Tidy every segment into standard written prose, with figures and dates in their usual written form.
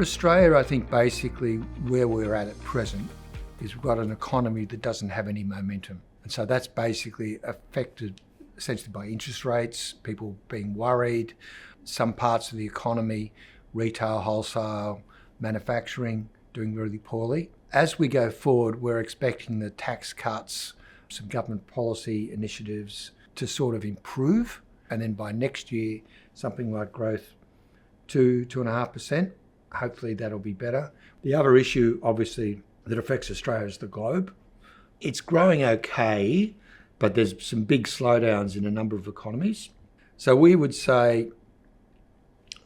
Australia, I think basically where we're at present is we've got an economy that doesn't have any momentum. And so that's basically affected essentially by interest rates, people being worried, some parts of the economy, retail, wholesale, manufacturing, doing really poorly. As we go forward, we're expecting the tax cuts, some government policy initiatives to sort of improve. And then by next year, something like growth 2.5%. Hopefully that'll be better. The other issue, obviously, that affects Australia is the globe. It's growing okay, but there's some big slowdowns in a number of economies. So we would say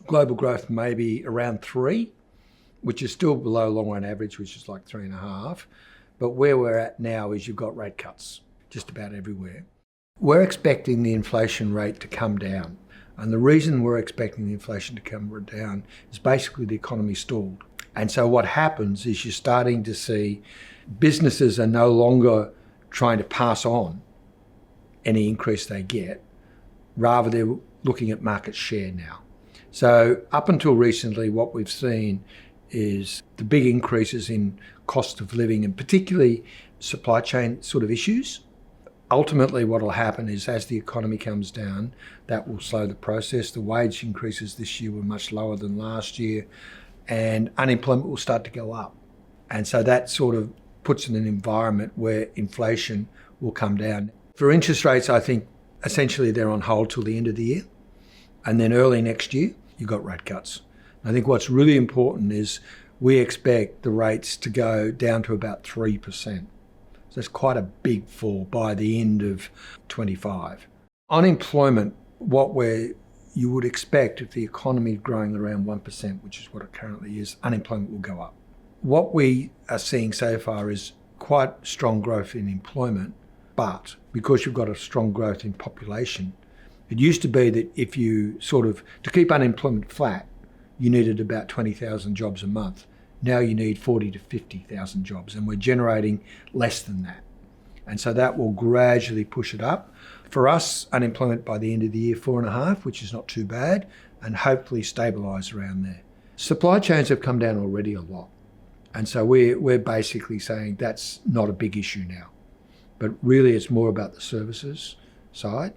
global growth may be around 3, which is still below long-run average, which is like 3.5. But where we're at now is you've got rate cuts just about everywhere. We're expecting the inflation rate to come down. And the reason we're expecting the inflation to come down is basically the economy stalled. And so what happens is you're starting to see businesses are no longer trying to pass on any increase they get, rather they're looking at market share now. So up until recently, what we've seen is the big increases in cost of living and particularly supply chain sort of issues. Ultimately, what will happen is as the economy comes down, that will slow the process. The wage increases this year were much lower than last year, and unemployment will start to go up. And so that sort of puts in an environment where inflation will come down. For interest rates, I think essentially they're on hold till the end of the year. And then early next year, you've got rate cuts. I think what's really important is we expect the rates to go down to about 3%. So it's quite a big fall by the end of 25. Unemployment, you would expect if the economy is growing around 1%, which is what it currently is, unemployment will go up. What we are seeing so far is quite strong growth in employment, but because you've got a strong growth in population, it used to be that if you to keep unemployment flat, you needed about 20,000 jobs a month. Now you need 40 to 50,000 jobs, and we're generating less than that. And so that will gradually push it up. For us, unemployment by the end of the year, 4.5, which is not too bad, and hopefully stabilise around there. Supply chains have come down already a lot. And so we're basically saying that's not a big issue now. But really it's more about the services side.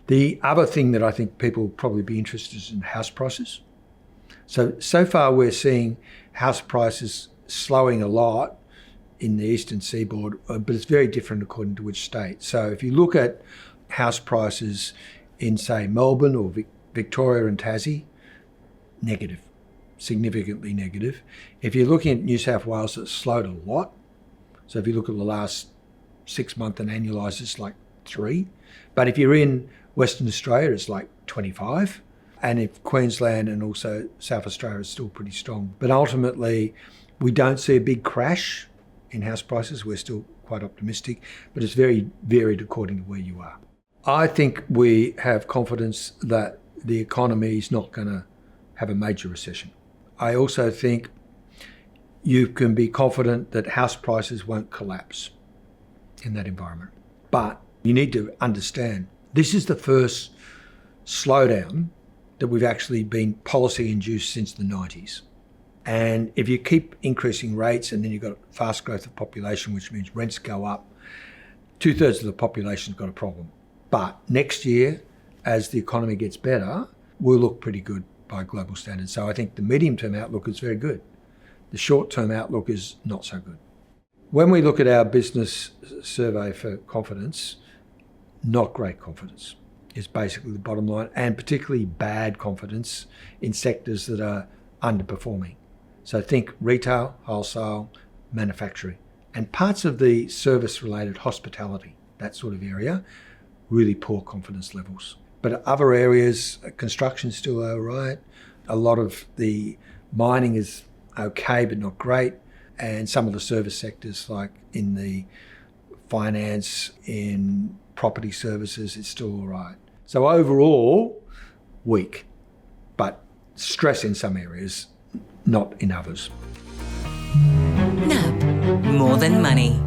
The other thing that I think people will probably be interested in house prices. So far we're seeing house prices slowing a lot in the eastern seaboard, but it's very different according to which state. So if you look at house prices in, say, Melbourne or Victoria and Tassie, negative, significantly negative. If you're looking at New South Wales, it's slowed a lot. So if you look at the last 6 months and annualise, it's like 3. But if you're in Western Australia, it's like 25. And if Queensland and also South Australia is still pretty strong. But ultimately, we don't see a big crash in house prices. We're still quite optimistic, but it's very varied according to where you are. I think we have confidence that the economy is not going to have a major recession. I also think you can be confident that house prices won't collapse in that environment. But you need to understand, this is the first slowdown that we've actually been policy induced since the 90s. And if you keep increasing rates and then you've got fast growth of population, which means rents go up, 2/3 of the population's got a problem. But next year, as the economy gets better, we'll look pretty good by global standards. So I think the medium-term outlook is very good. The short-term outlook is not so good. When we look at our business survey for confidence, not great confidence is basically the bottom line, and particularly bad confidence in sectors that are underperforming. So think retail, wholesale, manufacturing, and parts of the service-related hospitality, that sort of area, really poor confidence levels. But other areas, construction's still all right. A lot of the mining is okay, but not great. And some of the service sectors, like in the finance, in property services, it's still all right. So overall, weak, but stress in some areas, not in others. NAB, more than money.